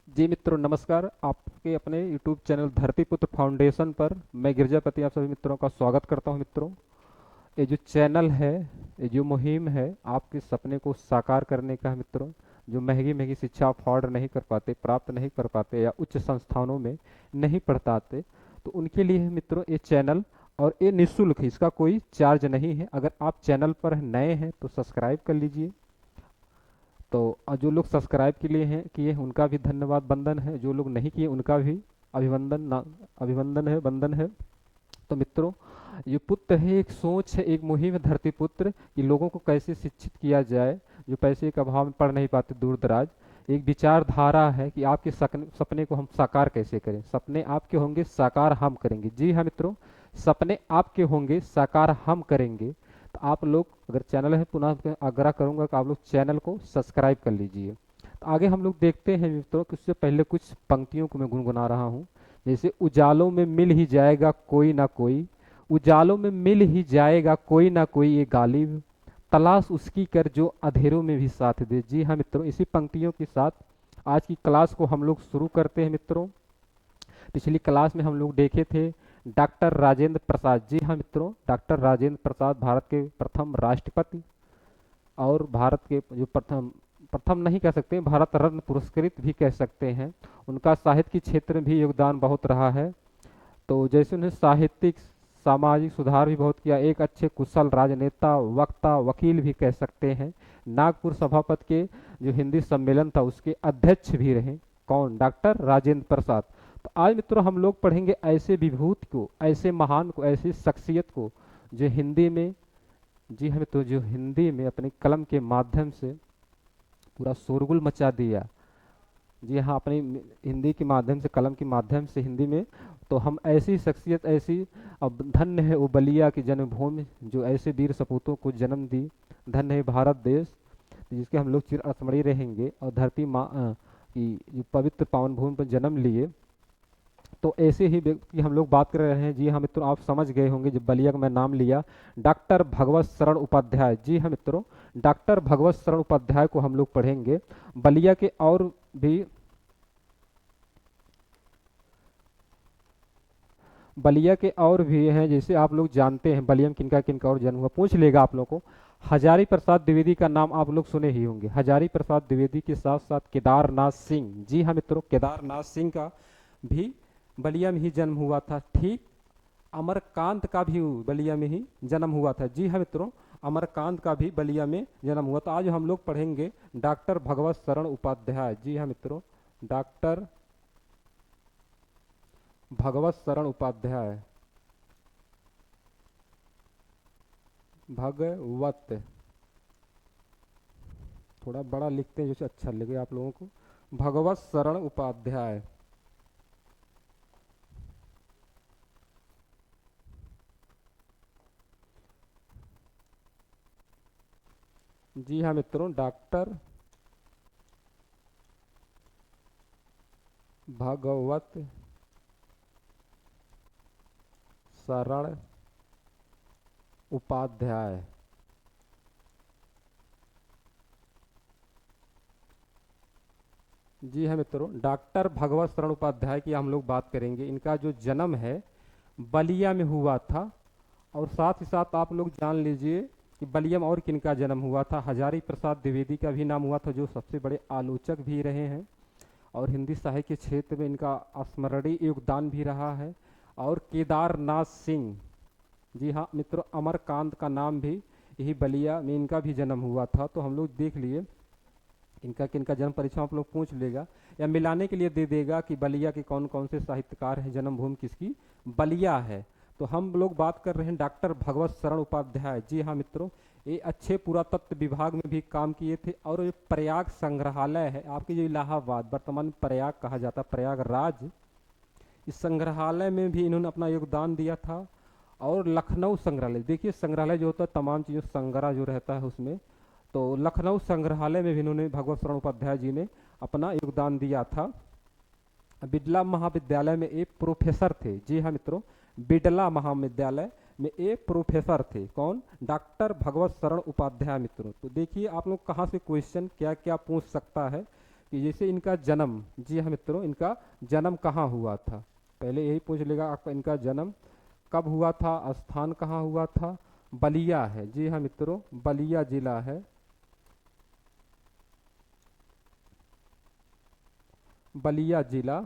जी मित्रों नमस्कार। आपके अपने YouTube चैनल धरतीपुत्र फाउंडेशन पर मैं गिरजापति आप सभी मित्रों का स्वागत करता हूं। मित्रों, ये जो चैनल है, ये जो मुहिम है, आपके सपने को साकार करने का है। मित्रों, जो महंगी महंगी शिक्षा अफोर्ड नहीं कर पाते, प्राप्त नहीं कर पाते या उच्च संस्थानों में नहीं पढ़ पाते, तो उनके लिए है मित्रों ये चैनल। और ये निःशुल्क है, इसका कोई चार्ज नहीं है। अगर आप चैनल पर नए हैं तो सब्सक्राइब कर लीजिए। तो जो लोग सब्सक्राइब के लिए हैं किए हैं, उनका भी धन्यवाद बंदन है। जो लोग नहीं किए उनका भी अभिवंदन ना अभिवंदन है, बंदन है। तो मित्रों, ये पुत्र है, एक सोच है, एक मुहिम है धरती पुत्र कि लोगों को कैसे शिक्षित किया जाए जो पैसे के अभाव में पढ़ नहीं पाते दूर दराज। एक विचारधारा है कि आपके सपने को हम साकार कैसे करें। सपने आपके होंगे, साकार हम करेंगे। जी हाँ मित्रों, सपने आपके होंगे, साकार हम करेंगे। तो आप लोग अगर चैनल है, पुनः आग्रह करूंगा कि आप लोग चैनल को सब्सक्राइब कर लीजिए। तो आगे हम लोग देखते हैं मित्रों कि उससे पहले कुछ पंक्तियों को मैं गुनगुना रहा हूँ। जैसे उजालों में मिल ही जाएगा कोई ना कोई, उजालों में मिल ही जाएगा कोई ना कोई ये गालिब, तलाश उसकी कर जो अंधेरों में भी साथ दे। जी हाँ मित्रों, इसी पंक्तियों के साथ आज की क्लास को हम लोग शुरू करते हैं। मित्रों, पिछली क्लास में हम लोग देखे थे डॉक्टर राजेंद्र प्रसाद। जी हाँ मित्रों, डॉक्टर राजेंद्र प्रसाद भारत के प्रथम राष्ट्रपति और भारत के जो प्रथम प्रथम नहीं कह सकते, भारत रत्न पुरस्कृत भी कह सकते हैं। उनका साहित्य के क्षेत्र में भी योगदान बहुत रहा है। तो जैसे उन्हें साहित्यिक सामाजिक सुधार भी बहुत किया, एक अच्छे कुशल राजनेता, वक्ता, वकील भी कह सकते हैं। नागपुर सभापति के जो हिंदी सम्मेलन था उसके अध्यक्ष भी रहे। कौन? डॉक्टर राजेंद्र प्रसाद। तो आज मित्रों हम लोग पढ़ेंगे ऐसे विभूत को, ऐसे महान को, ऐसी शख्सियत को जो हिंदी में, जी हमें तो जो हिंदी में अपने कलम के माध्यम से पूरा शोरगुल मचा दिया। जी हाँ, अपनी हिंदी के माध्यम से, कलम के माध्यम से हिंदी में। तो हम ऐसी शख्सियत, ऐसी, अब धन्य है वो बलिया की जन्मभूमि जो ऐसे वीर सपूतों को जन्म दी। धन्य है भारत देश जिसके हम लोग चिर स्मरणीय रहेंगे। और धरती माँ की जो पवित्र पावन भूमि पर जन्म लिए। तो ऐसे ही व्यक्ति की हम लोग बात कर रहे हैं। जी हाँ मित्रों, आप समझ गए होंगे जब बलिया का मैं नाम लिया, डॉक्टर भगवत शरण उपाध्याय। जी हाँ मित्रों, डॉक्टर भगवत शरण उपाध्याय को हम लोग पढ़ेंगे। बलिया के और भी बलिया के और भी हैं, जैसे आप लोग जानते हैं बलिया में किनका किनका और जन्म हुआ, पूछ लेगा आप लोगों को। हजारी प्रसाद द्विवेदी का नाम आप लोग सुने ही होंगे। हजारी प्रसाद द्विवेदी के साथ साथ केदारनाथ सिंह। जी हाँ मित्रों, केदारनाथ सिंह का भी बलिया में ही जन्म हुआ था। ठीक, अमरकांत का भी बलिया में ही जन्म हुआ था। जी हाँ मित्रों, अमरकांत का भी बलिया में जन्म हुआ था। आज हम लोग पढ़ेंगे डॉक्टर भगवत शरण उपाध्याय। जी हाँ मित्रों, डॉक्टर भगवत शरण उपाध्याय। भगवत, थोड़ा बड़ा लिखते हैं जैसे अच्छा लगे आप लोगों को। भगवत शरण उपाध्याय। जी हाँ मित्रों, डॉक्टर भगवत शरण उपाध्याय। जी हाँ मित्रों, डॉक्टर भगवत शरण उपाध्याय की हम लोग बात करेंगे। इनका जो जन्म है बलिया में हुआ था। और साथ ही साथ आप लोग जान लीजिए कि बलिया में और किनका जन्म हुआ था। हजारी प्रसाद द्विवेदी का भी नाम हुआ था, जो सबसे बड़े आलोचक भी रहे हैं और हिंदी साहित्य के क्षेत्र में इनका स्मरणीय योगदान भी रहा है। और केदारनाथ सिंह, जी हाँ मित्रों, अमरकांत का नाम भी यही बलिया में इनका भी जन्म हुआ था। तो हम लोग देख लिए इनका किनका जन्म, परीक्षा आप लोग पूछ लेगा या मिलाने के लिए दे देगा कि बलिया के कौन कौन से साहित्यकार हैं, जन्मभूमि किसकी बलिया है। तो हम लोग बात कर रहे हैं डॉक्टर भगवत शरण उपाध्याय। जी हाँ मित्रों, ये अच्छे पुरातत्व विभाग में भी काम किए थे। और ये प्रयाग संग्रहालय है आपके जो इलाहाबाद, वर्तमान में प्रयाग कहा जाता, प्रयागराज, इस संग्रहालय में भी इन्होंने अपना योगदान दिया था। और लखनऊ संग्रहालय, देखिए संग्रहालय जो होता है तमाम चीज़ों संग्रह जो रहता है उसमें, तो लखनऊ संग्रहालय में भी इन्होंने, भगवत शरण उपाध्याय जी ने अपना योगदान दिया था। बिड़ला महाविद्यालय में एक प्रोफेसर थे। जी हाँ मित्रों, बिड़ला महाविद्यालय में एक प्रोफेसर थे। कौन? डॉक्टर भगवत शरण उपाध्याय। मित्रों, तो देखिए आप लोग कहाँ से क्वेश्चन क्या क्या पूछ सकता है कि जैसे इनका जन्म, जी हाँ मित्रों, इनका जन्म कहाँ हुआ था, पहले यही पूछ लेगा आपका, इनका जन्म कब हुआ था, स्थान कहाँ हुआ था। बलिया है, जी हाँ मित्रों, बलिया जिला है, बलिया जिला,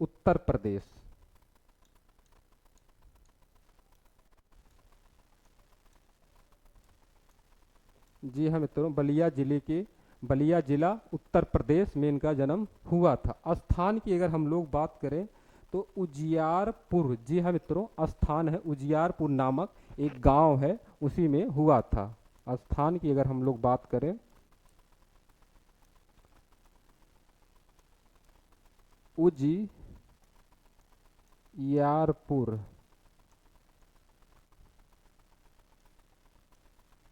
उत्तर प्रदेश। जी हाँ मित्रों, बलिया जिले के, बलिया जिला उत्तर प्रदेश में इनका जन्म हुआ था। स्थान की अगर हम लोग बात करें तो उजियारपुर, जी हाँ मित्रों, स्थान है उजियारपुर नामक एक गांव है, उसी में हुआ था। स्थान की अगर हम लोग बात करें, उजियारपुर,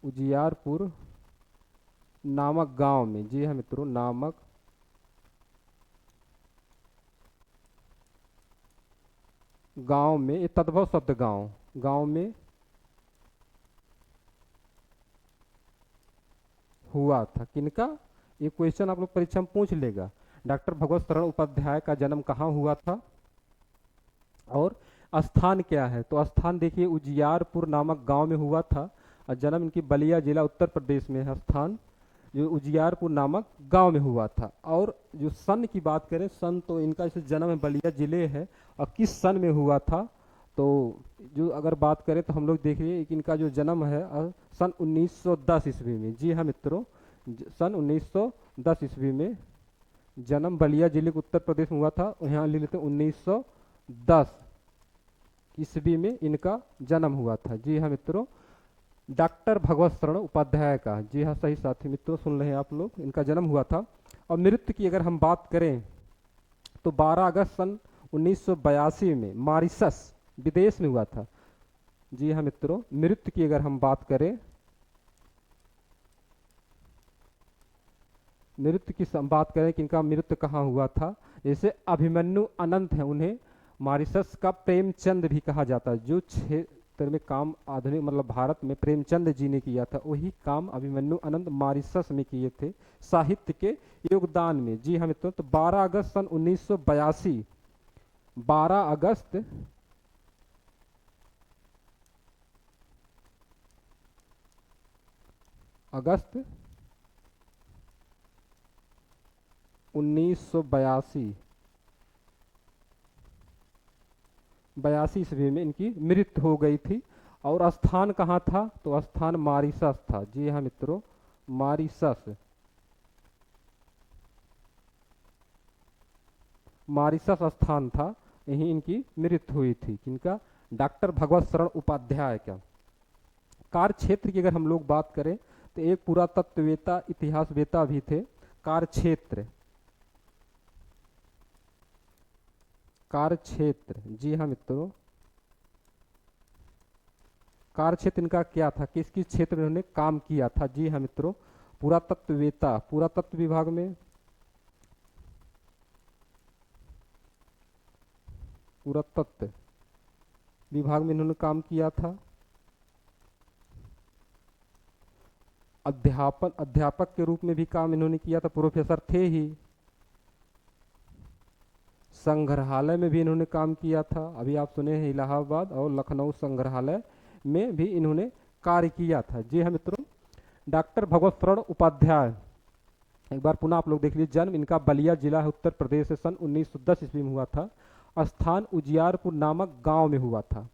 उजियारपुर नामक गांव में, जी हाँ मित्रों, नामक गांव में, ये तद्भव शब्द गांव, गांव में हुआ था। किनका, ये क्वेश्चन आप लोग परीक्षा में पूछ लेगा। डॉक्टर भगवत शरण उपाध्याय का जन्म कहाँ हुआ था और स्थान क्या है, तो स्थान देखिए उजियारपुर नामक गांव में हुआ था, और जन्म इनकी बलिया जिला उत्तर प्रदेश में है। स्थान जो उजियारपुर नामक गांव में हुआ था। और जो सन की बात करें, सन तो इनका जैसे जन्म है बलिया जिले है, और किस सन में हुआ था, तो जो अगर बात करें तो हम लोग देखिए कि इनका जो जन्म है सन 1910 ईस्वी में, जी हाँ मित्रों, सन 1910 ईस्वी में जन्म बलिया जिले के उत्तर प्रदेश में हुआ था। यहाँ लिख लेते हैं 1910 ईस्वी में इनका जन्म हुआ था। जी हाँ मित्रों, डॉक्टर भगवत शरण उपाध्याय का, जी हाँ सही साथी मित्रों सुन रहे हैं आप लोग, इनका जन्म हुआ था। और मृत्यु की अगर हम बात करें तो 12 अगस्त सन 1982 में मॉरिशस विदेश में हुआ था। जी हाँ मित्रों, मृत्यु की अगर हम बात करें, मृत्यु की बात करें कि इनका मृत्यु कहाँ हुआ था, जैसे अभिमन्यु अनंत है, उन्हें मॉरिशस का प्रेमचंद भी कहा जाता है। जो क्षेत्र में काम आधुनिक मतलब भारत में प्रेमचंद जी ने किया था, वही काम अभिमन्यु अनंत मॉरिशस में किए थे साहित्य के योगदान में। जी हाँ मित्रों, तो 12 अगस्त सन 1982, 12 अगस्त अगस्त 1982 ईस्वी में इनकी मृत्यु हो गई थी। और स्थान कहाँ था, तो स्थान मॉरिशस था। जी हाँ मित्रों, मॉरिशस, मॉरिशस स्थान था, यहीं इनकी मृत्यु हुई थी। किनका, डॉक्टर भगवत शरण उपाध्याय का। कार्य क्षेत्र की अगर हम लोग बात करें तो एक पुरातत्ववेता इतिहासवेता भी थे। कार्य क्षेत्र, कार्य क्षेत्र, जी हाँ मित्रों, कार्य क्षेत्र इनका क्या था, किस किस क्षेत्र में उन्होंने काम किया था। जी हाँ मित्रों, पुरातत्ववेता, पुरातत्व विभाग में, पुरातत्व विभाग में इन्होंने काम किया था। अध्यापक के रूप में भी काम इन्होंने किया था, प्रोफेसर थे ही। संग्रहालय में भी इन्होंने काम किया था, अभी आप सुने हैं इलाहाबाद और लखनऊ संग्रहालय में भी इन्होंने कार्य किया था। जी हाँ मित्रों, डॉक्टर भगवत शरण उपाध्याय, एक बार पुनः आप लोग देख लीजिए, जन्म इनका बलिया जिला है उत्तर प्रदेश से, सन 1910 ईस्वी में हुआ था। स्थान उजियारपुर नामक गांव में हुआ था।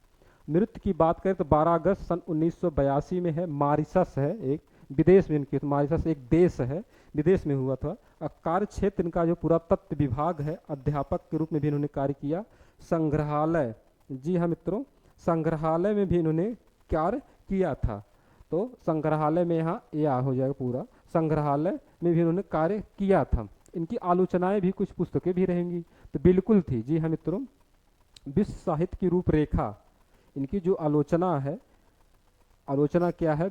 मृत्यु की बात करें तो 12 अगस्त सन 1982 में है, मॉरिशस है एक विदेश में इनकी, मॉरिशस एक देश है, विदेश में हुआ था। कार्य क्षेत्र इनका जो पुरातत्व विभाग है, अध्यापक के रूप में भी इन्होंने कार्य किया। संग्रहालय, जी हाँ मित्रों, संग्रहालय में भी इन्होंने कार्य किया था। तो संग्रहालय में यहाँ या हो जाएगा पूरा, संग्रहालय में भी इन्होंने कार्य किया था। इनकी आलोचनाएं भी, कुछ पुस्तकें भी रहेंगी, तो बिल्कुल थी। जी हाँ मित्रों, विश्व साहित्य की रूपरेखा, इनकी जो आलोचना है, आलोचना क्या है,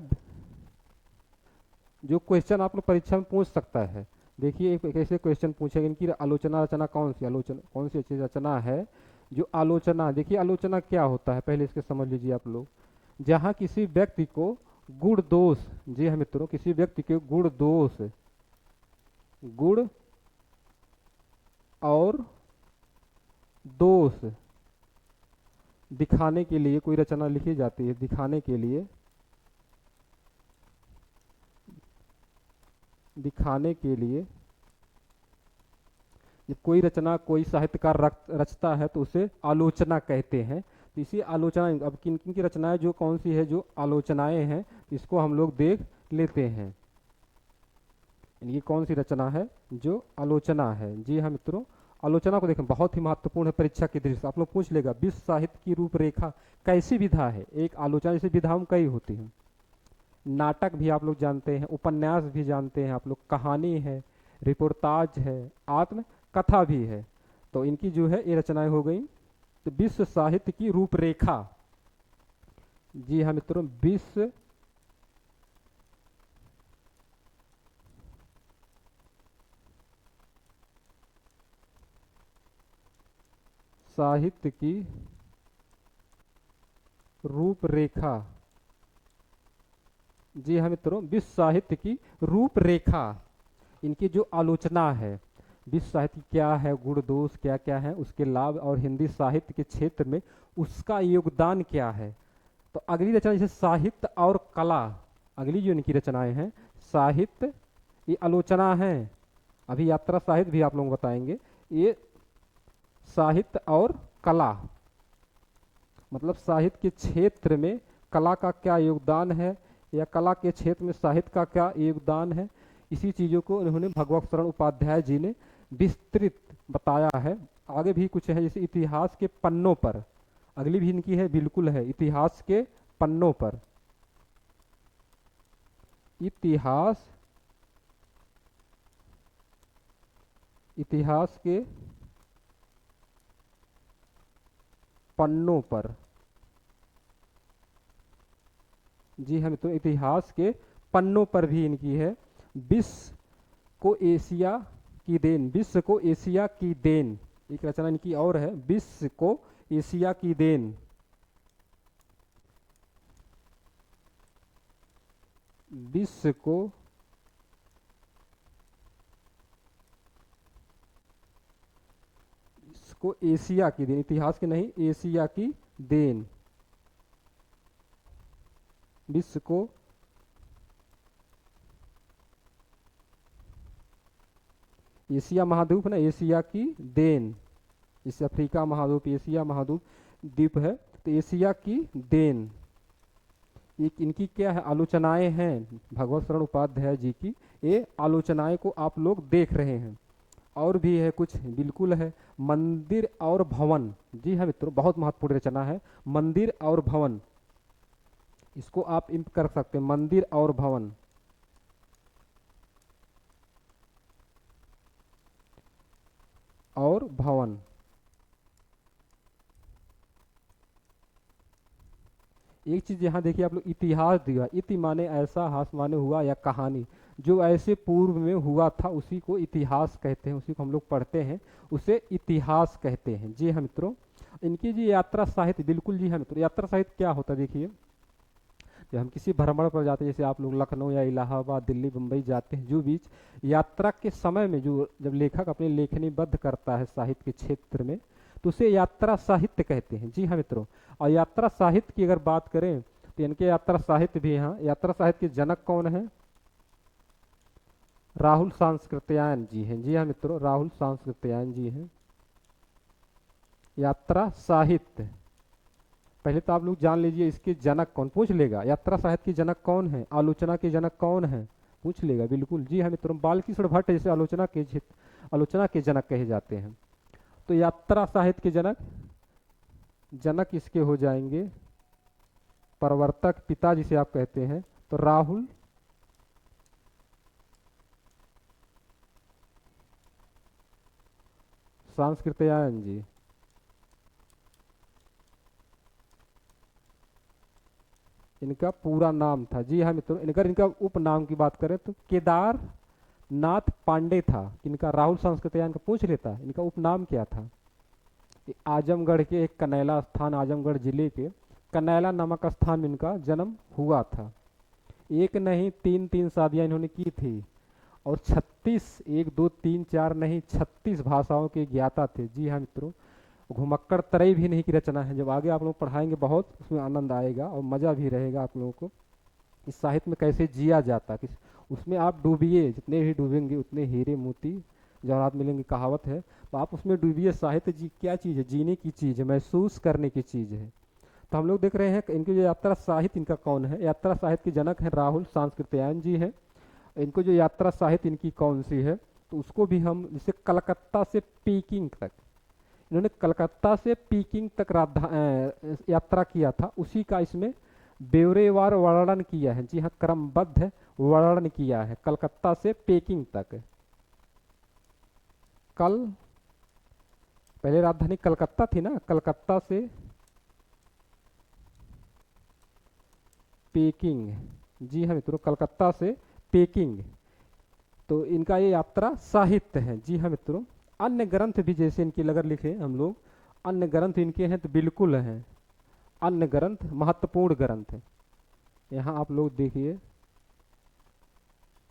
जो क्वेश्चन आप लोग परीक्षा में पूछ सकता है। देखिए एक ऐसे क्वेश्चन पूछेगा, इनकी आलोचना रचना कौन सी, आलोचना कौन सी अच्छी रचना है। जो आलोचना, देखिए आलोचना क्या होता है, पहले इसके समझ लीजिए आप लोग। जहाँ किसी व्यक्ति को गुण दोष, जी हाँ मित्रों, किसी व्यक्ति के गुण दोष, गुण और दोष दिखाने के लिए कोई रचना लिखी जाती है, दिखाने के लिए, दिखाने के लिए जब कोई रचना कोई साहित्यकार रचता है तो उसे आलोचना कहते हैं। तो इसी आलोचना, अब किन किन की रचनाएं जो कौन सी है जो आलोचनाएं हैं, इसको हम लोग देख लेते हैं। इनकी कौन सी रचना है जो आलोचना है। जी हाँ मित्रों, आलोचना को देखें, बहुत ही महत्वपूर्ण है परीक्षा की दृष्टि से। आप लोग पूछ लेगा विश्व साहित्य की रूपरेखा कैसी विधा है। एक आलोचना, जैसे विधाओं कई होती हैं, नाटक भी आप लोग जानते हैं, उपन्यास भी जानते हैं आप लोग, कहानी है, रिपोर्टाज है, आत्म कथा भी है। तो इनकी जो है ये रचनाएं हो गई। तो विश्व साहित्य की रूपरेखा, जी हाँ मित्रों, विश्व साहित्य की रूपरेखा, जी हाँ मित्रों, विश्व साहित्य की रूपरेखा, इनकी जो आलोचना है, विश्व साहित्य क्या है, गुण दोष क्या क्या है, उसके लाभ, और हिंदी साहित्य के क्षेत्र में उसका योगदान क्या है। तो अगली रचना जैसे साहित्य और कला, अगली जो इनकी रचनाएं हैं, साहित्य, ये आलोचना है, अभी यात्रा साहित्य भी आप लोग बताएंगे। ये साहित्य और कला, मतलब साहित्य के क्षेत्र में कला का क्या योगदान है, या कला के क्षेत्र में साहित्य का क्या योगदान है, इसी चीज़ों को उन्होंने भगवत शरण उपाध्याय जी ने विस्तृत बताया है। आगे भी कुछ है, जैसे इतिहास के पन्नों पर, अगली भी इनकी है, बिल्कुल है, इतिहास के पन्नों पर, इतिहास, इतिहास के पन्नों पर, जी हाँ मित्रों, इतिहास के पन्नों पर भी इनकी है। विश्व को एशिया की देन, विश्व को एशिया की देन, एक रचना इनकी और है, विश्व को एशिया की देन, विश्व को इसको एशिया की देन, इतिहास की नहीं, एशिया की देन, विश्व को एशिया महाद्वीप ना, एशिया की देन, इस अफ्रीका महाद्वीप, एशिया महाद्वीप द्वीप है, तो एशिया की देन, एक इनकी क्या है, आलोचनाएं हैं भगवत शरण उपाध्याय जी की। ये आलोचनाएं को आप लोग देख रहे हैं। और भी है कुछ, बिल्कुल है, मंदिर और भवन, जी हाँ मित्रों, बहुत महत्वपूर्ण रचना है, मंदिर और भवन, इसको आप इंप कर सकते हैं, मंदिर और भवन, और भवन। एक चीज यहाँ देखिए आप लोग, इतिहास दिया, इति माने ऐसा, हास माने हुआ या कहानी, जो ऐसे पूर्व में हुआ था उसी को इतिहास कहते हैं, उसी को हम लोग पढ़ते हैं, उसे इतिहास कहते हैं। जी हाँ मित्रों, इनकी जी यात्रा साहित्य, बिल्कुल जी हाँ मित्रों, यात्रा साहित्य क्या होता है देखिए, जब हम किसी भ्रमण पर जाते हैं, जैसे आप लोग लखनऊ या इलाहाबाद, दिल्ली, मुंबई जाते हैं, जो बीच यात्रा के समय में जो जब लेखक अपनी लेखनीबद्ध करता है साहित्य के क्षेत्र में, तो उसे यात्रा साहित्य कहते हैं। जी हाँ मित्रों, और यात्रा साहित्य की अगर बात करें तो इनके यात्रा साहित्य भी हैं। यात्रा साहित्य के जनक कौन है? राहुल सांस्कृत्यायन जी हैं। जी हाँ मित्रों, राहुल सांस्कृत्यायन जी हैं। यात्रा साहित्य, पहले तो आप लोग जान लीजिए इसके जनक कौन, पूछ लेगा यात्रा साहित्य के जनक कौन है, आलोचना के जनक कौन है, पूछ लेगा बिल्कुल। जी हाँ मित्रों, बालकृष्ण भट्ट जैसे आलोचना के जनक कहे जाते हैं। तो यात्रा साहित्य के जनक, जनक इसके हो जाएंगे प्रवर्तक, पिता जिसे आप कहते हैं, तो राहुल सांस्कृत्यायन जी। इनका पूरा नाम था, जी हाँ मित्रों, इनका उपनाम की बात करें तो केदार नाथ पांडे था। इनका राहुल सांस्कृत्यायन का पूछ लेता, इनका उपनाम क्या था? आजमगढ़ के एक कनैला स्थान, आजमगढ़ जिले के कनैला नामक स्थान में इनका जन्म हुआ था। एक नहीं तीन तीन शादियां इन्होंने की थी। और 36, एक दो तीन चार नहीं 36 भाषाओं के ज्ञाता थे। जी हाँ मित्रों, घुमक्कड़ तरई भी नहीं की रचना है। जब आगे आप लोग पढ़ाएंगे बहुत उसमें आनंद आएगा और मज़ा भी रहेगा आप लोगों को। इस साहित्य में कैसे जिया जाता किस, उसमें आप डूबिए, जितने भी डूबेंगे उतने हीरे मोती जवाहरात मिलेंगे, कहावत है। तो आप उसमें डूबिए। साहित्य जी क्या चीज़ है? जीने की चीज़ है, महसूस करने की चीज़ है। तो हम लोग देख रहे हैं कि इनकी जो यात्रा साहित्य, इनका कौन है? यात्रा साहित्य के जनक हैं राहुल सांस्कृत्यायन जी हैं। इनको जो यात्रा साहित्य इनकी कौन सी है, तो उसको भी हम जैसे कलकत्ता से पीकिंग तक, इन्होंने कलकत्ता से पीकिंग तक यात्रा किया था, उसी का इसमें ब्यौरेवार वर्णन किया है। जी हाँ, क्रमबद्ध वर्णन किया है कलकत्ता से पेकिंग तक। कल पहले राजधानी कलकत्ता थी ना, कलकत्ता से पेकिंग। जी हाँ मित्रों, कलकत्ता से पेकिंग। तो इनका ये यात्रा साहित्य है। जी हाँ मित्रों, अन्य ग्रंथ भी जैसे इनकी अगर लिखे हम लोग, अन्य ग्रंथ इनके हैं तो बिल्कुल हैं। अन्य ग्रंथ महत्वपूर्ण ग्रंथ है। यहाँ आप लोग देखिए,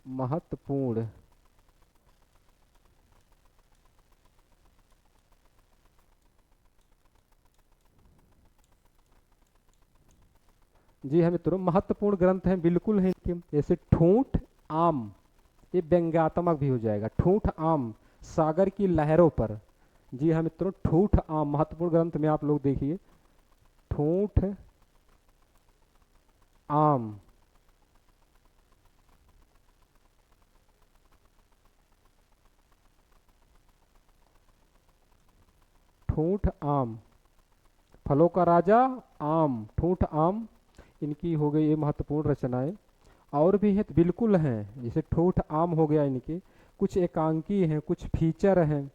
महत्वपूर्ण। जी हाँ मित्रों, महत्वपूर्ण ग्रंथ हैं बिल्कुल हैं इनके। जैसे ठूंठ आम, ये व्यंग्यात्मक भी हो जाएगा। ठूंठ आम सागर की लहरों पर। जी हाँ मित्रों, ठूठ आम महत्वपूर्ण ग्रंथ में आप लोग देखिए, ठूठ आम। ठूठ आम, फलों का राजा आम, ठूठ आम इनकी हो गई ये महत्वपूर्ण रचनाएं। और भी हैं तो बिल्कुल हैं, जैसे ठूठ आम हो गया इनके। कुछ एकांकी हैं, कुछ फीचर हैं।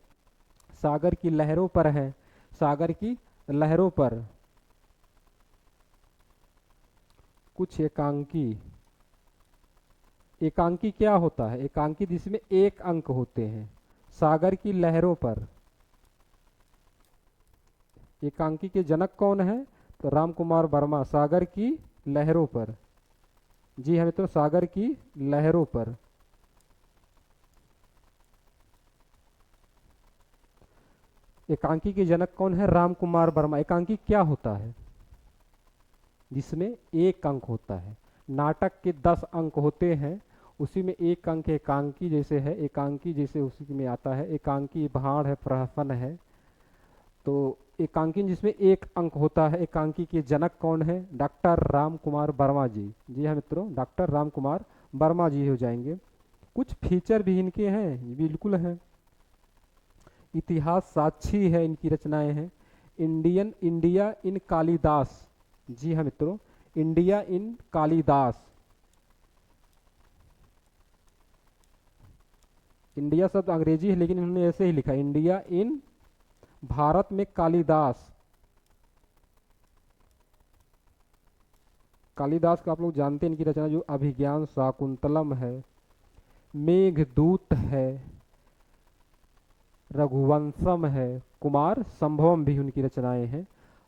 सागर की लहरों पर है, सागर की लहरों पर। कुछ एकांकी, एकांकी क्या होता है? एकांकी जिसमें एक अंक होते हैं। सागर की लहरों पर, एकांकी के जनक कौन है? तो राम कुमार वर्मा, सागर की लहरों पर। जी हाँ मित्रों, सागर की लहरों पर। एकांकी के जनक कौन है? राम कुमार वर्मा। एकांकी क्या होता है? जिसमें एक अंक होता है। नाटक के 10 अंक होते हैं, उसी में एक अंक एकांकी जैसे है, एकांकी जैसे उसी में आता है। एकांकी भाण है, प्रहसन है। तो एकांकी जिसमें एक अंक होता है, एकांकी के जनक कौन है? डॉक्टर राम कुमार वर्मा जी। जी हाँ मित्रों, डॉक्टर राम कुमार वर्मा जी हो जाएंगे। कुछ फीचर भी इनके हैं, बिल्कुल हैं। इतिहास साक्षी है इनकी रचनाएं हैं। Indian India in Kalidas. जी हाँ मित्रों, इंडिया इन कालिदास। इंडिया शब्द अंग्रेजी है लेकिन इन्होंने ऐसे ही लिखा, इंडिया इन भारत में कालिदास। कालिदास का आप लोग जानते हैं, इनकी रचना जो अभिज्ञान शाकुंतलम है, मेघदूत है, रघुवंशम है, कुमार संभवम भी उनकी रचनाएं हैं।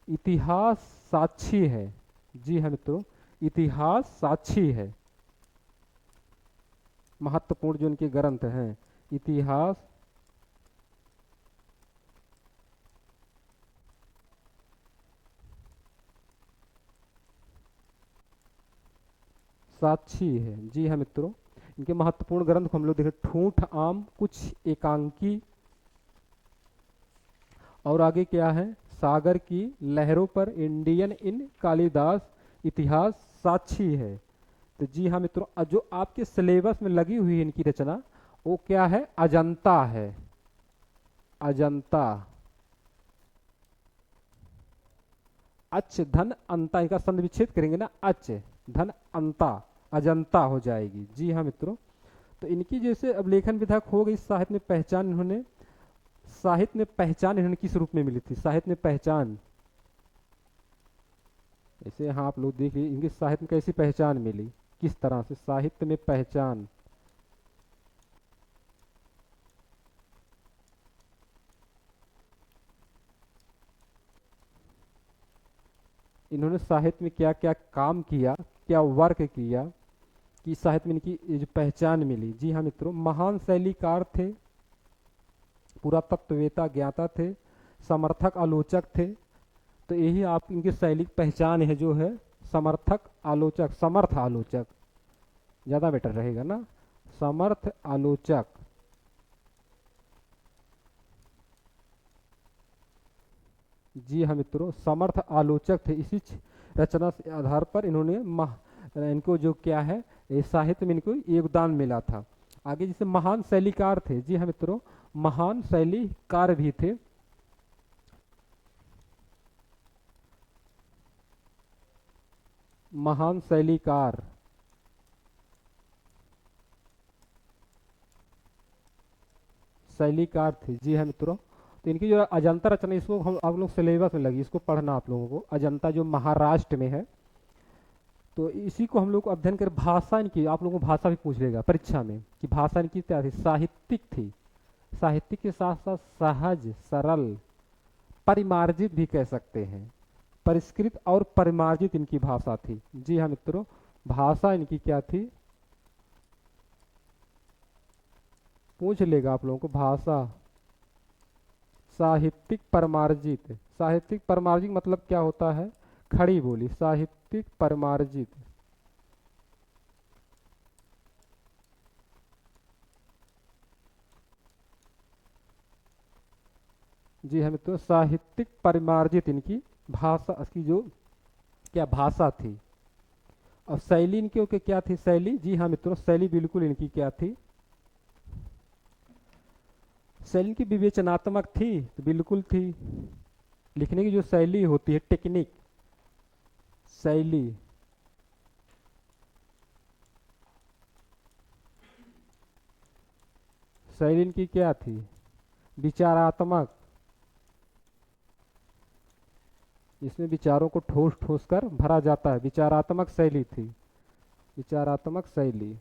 इतिहास साक्षी है। जी हाँ मित्रों, इतिहास साक्षी है। महत्वपूर्ण जो इनके ग्रंथ हैं, इतिहास साक्षी है। जी हाँ मित्रों, इनके महत्वपूर्ण ग्रंथ को हम लोग देखें, ठूठ आम, कुछ एकांकी, और आगे क्या है? सागर की लहरों पर, इंडियन इन कालिदास, इतिहास साक्षी है। तो जी हाँ मित्रों, जो आपके सिलेबस में लगी हुई है इनकी रचना, वो क्या है? अजंता है। अजंता, अच धन अंता, इनका संध विच्छेद करेंगे ना, अच धन अंता, अजंता हो जाएगी। जी हाँ मित्रों, तो इनकी जैसे अब लेखन विधायक हो गई। साहित्य में पहचान इन्होंने, साहित्य में पहचान इन्होंने किस रूप में मिली थी? साहित्य में पहचान, जैसे यहाँ आप लोग देखिए इनकी साहित्य में कैसी पहचान मिली, किस तरह से साहित्य में पहचान। इन्होंने साहित्य में क्या क्या काम किया, क्या वर्क किया, कि साहित्य में इनकी ये जो पहचान मिली। जी हाँ मित्रों, महान शैलीकार थे, पुरातत्ववेता ज्ञाता थे, समर्थक आलोचक थे। तो यही आप इनकी शैली की पहचान है, जो है समर्थक आलोचक, समर्थ आलोचक ज़्यादा बेटर रहेगा ना, समर्थ आलोचक। जी हाँ मित्रों, समर्थ आलोचक थे। इसी रचना के आधार पर इन्होंने इनको जो क्या है, ये साहित्य में इनको योगदान मिला था। आगे जैसे महान शैलीकार थे। जी हाँ मित्रों, महान शैलीकार भी थे। महान शैलीकार, शैलीकार थे। जी हाँ मित्रों, तो इनकी जो अजंता रचना, इसको हम आप लोग सिलेबस में लगी, इसको पढ़ना आप लोगों को। अजंता जो महाराष्ट्र में है, तो इसी को हम लोग अध्ययन कर। भाषा इनकी, आप लोगों को भाषा भी पूछ लेगा परीक्षा में कि भाषा इनकी क्या थी, साहित्यिक थी। साहित्यिक के साथ साथ सहज, सरल, परिमार्जित भी कह सकते हैं। परिष्कृत और परिमार्जित इनकी भाषा थी। जी हाँ मित्रों, भाषा इनकी क्या थी, पूछ लेगा आप लोगों को। भाषा साहित्यिक परमार्जित। साहित्यिक परमार्जित मतलब क्या होता है, खड़ी बोली। साहित्यिक परमार्जित, जी हाँ मित्रों, साहित्यिक परिमार्जित इनकी भाषा की जो क्या भाषा थी। और शैली इनकी के क्या थी, शैली। जी हाँ मित्रों, शैली बिल्कुल इनकी क्या थी, शैली की विवेचनात्मक थी, तो बिल्कुल थी। लिखने की जो शैली होती है, टेक्निक, शैली, शैली इनकी क्या थी, विचारात्मक। इसमें विचारों को ठोस ठोस कर भरा जाता है, विचारात्मक शैली थी। विचारात्मक शैली,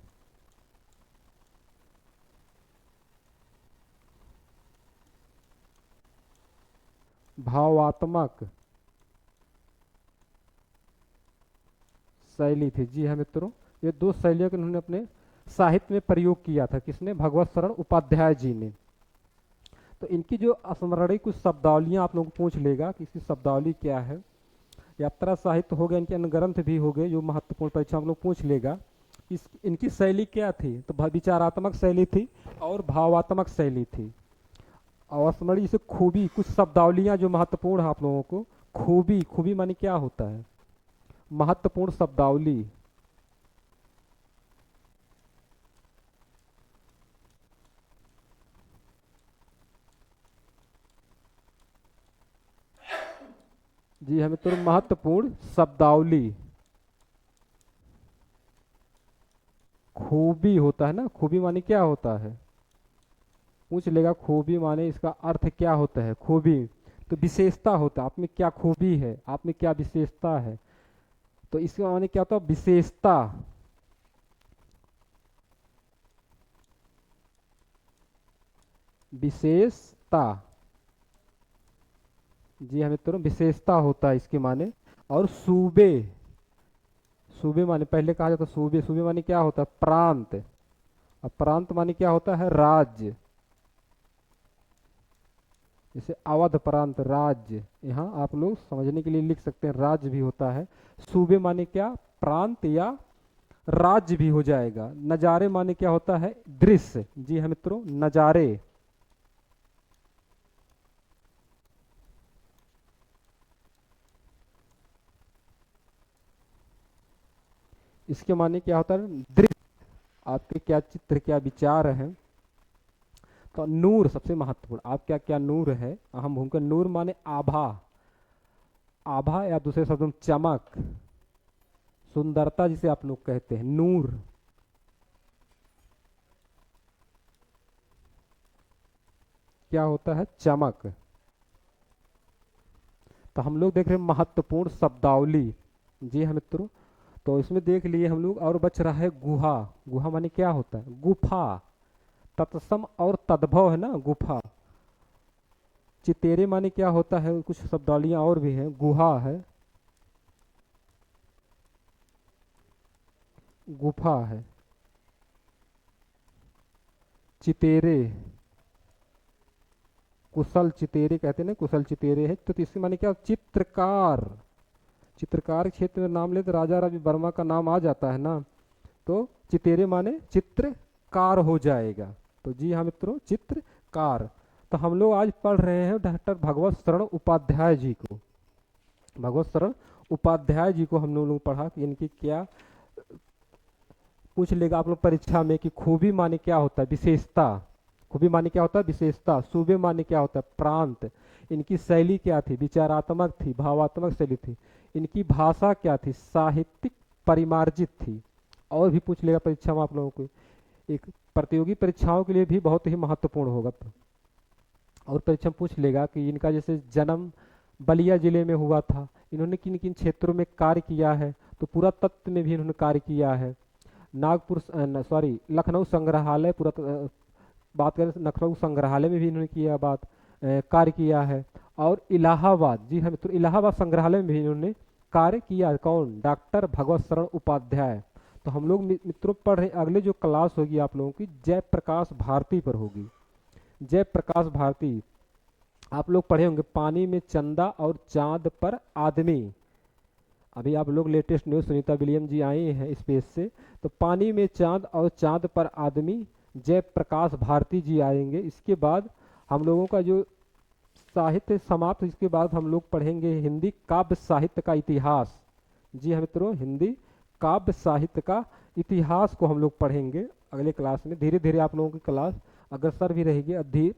भावात्मक शैली थी। जी हाँ मित्रों, ये दो शैलियों को उन्होंने अपने साहित्य में प्रयोग किया था। किसने, भगवत शरण उपाध्याय जी ने। तो इनकी जो स्मरणीय कुछ शब्दावलियां आप लोग पूछ लेगा कि इसकी शब्दावली क्या है। यात्रा साहित्य हो गया, इनके अन्य ग्रंथ भी हो गए जो महत्वपूर्ण परीक्षा हम लोग पूछ लेगा। इनकी शैली क्या थी, तो विचारात्मक शैली थी और भावात्मक शैली थी। और स्मरणीय जैसे खूबी, कुछ शब्दावलियां जो महत्वपूर्ण है आप लोगों को। खूबी, खूबी माने क्या होता है, महत्वपूर्ण शब्दावली। जी हमें तो महत्वपूर्ण शब्दावली। खूबी होता है ना, खूबी माने क्या होता है, पूछ लेगा। खूबी माने इसका अर्थ क्या होता है, खूबी तो विशेषता होता है। आप में क्या खूबी है, आप में क्या विशेषता है, तो इसका माने क्या होता है, विशेषता। विशेषता, जी हमें तो विशेषता होता है इसके माने। और सूबे, सूबे माने पहले कहा जाता सूबे, सूबे माने क्या होता है, प्रांत। अब प्रांत माने क्या होता है, राज्य। जैसे अवध प्रांत, राज्य। यहाँ आप लोग समझने के लिए लिख सकते हैं, राज्य भी होता है। सूबे माने क्या, प्रांत या राज्य भी हो जाएगा। नजारे माने क्या होता है, दृश्य। जी हाँ मित्रों, नजारे। इसके माने क्या होता है, दृश्य। आपके क्या चित्र, क्या विचार हैं। तो नूर सबसे महत्वपूर्ण, आप क्या क्या नूर है, अहम भूमिका। नूर माने आभा, आभा या दूसरे शब्दों में चमक, सुंदरता जिसे आप लोग कहते हैं, नूर। क्या होता है, चमक। तो हम लोग देख रहे हैं महत्वपूर्ण शब्दावली। जी हाँ मित्रों, तो इसमें देख लिए हम लोग। और बच रहा है गुहा। गुहा माने क्या होता है, गुफा। तत्सम और तद्भव है ना, गुफा। चितेरे माने क्या होता है, कुछ शब्दावलियां और भी हैं, गुहा है। गुफा है। चितेरे, कुशल चितेरे कहते हैं ना, कुशल चितेरे है, तो इसके माने क्या, चित्रकार। चित्रकार के क्षेत्र में नाम ले तो राजा रवि वर्मा का नाम आ जाता है ना, तो चितेरे माने चित्रकार हो जाएगा। तो जी हाँ मित्रों, चित्रकार। तो हम लोग आज पढ़ रहे हैं डॉक्टर भगवत शरण उपाध्याय जी को। भगवत शरण उपाध्याय जी को हम लोगों ने पढ़ा कि इनकी क्या पूछ लेगा आप लोग परीक्षा में कि खूबी माने क्या होता है, विशेषता। खूबी माने क्या होता है, विशेषता। सूबे माने क्या होता है, प्रांत। इनकी शैली क्या थी, विचारात्मक थी, भावात्मक शैली थी। इनकी भाषा क्या थी, साहित्यिक परिमार्जित थी। और भी पूछ लेगा परीक्षा में आप लोगों को, एक प्रतियोगी परीक्षाओं के लिए भी बहुत ही महत्वपूर्ण होगा। और परीक्षा में पूछ लेगा कि इनका जैसे जन्म बलिया जिले में हुआ था, इन्होंने किन किन क्षेत्रों में कार्य किया है, तो पुरातत्व में भी इन्होंने कार्य किया है। नागपुर सॉरी लखनऊ संग्रहालय बात करें लखनऊ संग्रहालय में भी इन्होंने किया कार्य किया है। और इलाहाबाद, जी हाँ मित्रों, इलाहाबाद संग्रहालय में भी इन्होंने कार्य किया। कौन, डॉक्टर भगवत शरण उपाध्याय। तो हम लोग मित्रों पढ़ रहे, अगले जो क्लास होगी आप लोगों की जयप्रकाश भारती पर होगी। जयप्रकाश भारती, आप लोग पढ़े होंगे पानी में चंदा और चांद पर आदमी। अभी आप लोग लेटेस्ट न्यूज़ सुनीता विलियम जी आए हैं स्पेस से, तो पानी में चांद और चांद पर आदमी जयप्रकाश भारती जी आएंगे। इसके बाद हम लोगों का जो साहित्य समाप्त, इसके बाद हम लोग पढ़ेंगे हिंदी काव्य साहित्य का इतिहास। जी हाँ मित्रों, हिंदी काव्य साहित्य का इतिहास को हम लोग पढ़ेंगे अगले क्लास में। धीरे धीरे आप लोगों की क्लास अग्रसर भी रहेगी।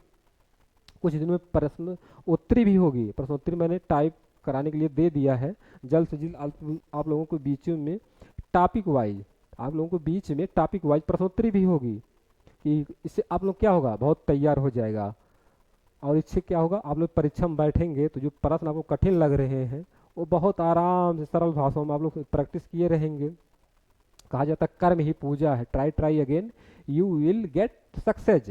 कुछ दिनों में प्रश्न उत्तरी भी होगी। प्रश्नोत्तरी मैंने टाइप कराने के लिए दे दिया है। जल्द से जल्द आप लोगों को बीच में टॉपिक वाइज, आप लोगों को बीच में टॉपिक वाइज प्रश्नोत्तरी भी होगी, कि इससे आप लोग क्या होगा, बहुत तैयार हो जाएगा। और इससे क्या होगा, आप लोग परीक्षा में बैठेंगे तो जो प्रश्न आपको कठिन लग रहे हैं वो बहुत आराम से सरल भाषाओं में आप लोग प्रैक्टिस किए रहेंगे। कहा जाता है कर्म ही पूजा है, try try again you will get success.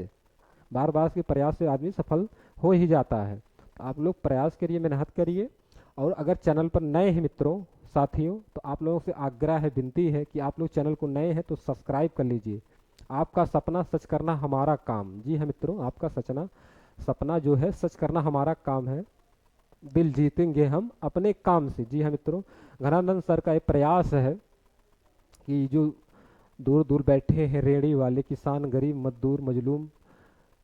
बार बार के प्रयास से आदमी सफल हो ही जाता है। तो आप लोग प्रयास करिए, मेहनत करिए। और अगर चैनल पर नए हैं मित्रों साथियों, तो आप लोगों से आग्रह है, विनती है कि आप लोग चैनल को नए हैं तो सब्सक्राइब कर लीजिए। आपका सपना सच करना हमारा काम। जी हाँ मित्रों, आपका सपना जो है सच करना हमारा काम है। दिल जीतेंगे हम अपने काम से। जी हाँ मित्रों, घनानंद सर का एक प्रयास है कि जो दूर दूर बैठे हैं रेड़ी वाले, किसान, गरीब, मजदूर, मजलूम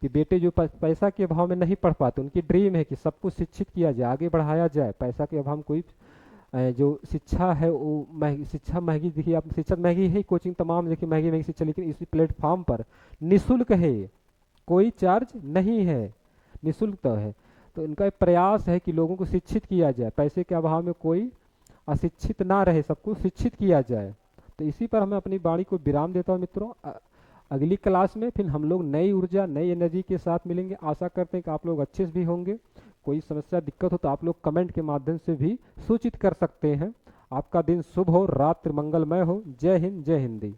कि बेटे जो पैसा के अभाव में नहीं पढ़ पाते, उनकी ड्रीम है कि सबको शिक्षित किया जाए, आगे बढ़ाया जाए। पैसा के अभाव में कोई जो शिक्षा है वो शिक्षा महंगी, देखिए आप, शिक्षा महंगी है, कोचिंग तमाम देखिए महंगी महंगी शिक्षा, लेकिन इसी प्लेटफॉर्म पर निःशुल्क है, कोई चार्ज नहीं है, निःशुल्क तो है। तो इनका एक प्रयास है कि लोगों को शिक्षित किया जाए, पैसे के अभाव में कोई अशिक्षित ना रहे, सबको शिक्षित किया जाए। तो इसी पर मैं अपनी वाणी को विराम देता हूँ मित्रों। अगली क्लास में फिर हम लोग नई ऊर्जा, नई एनर्जी के साथ मिलेंगे। आशा करते हैं कि आप लोग अच्छे से भी होंगे। कोई समस्या दिक्कत हो तो आप लोग कमेंट के माध्यम से भी सूचित कर सकते हैं। आपका दिन शुभ हो, रात्रि मंगलमय हो। जय हिंद, जय हिंदी।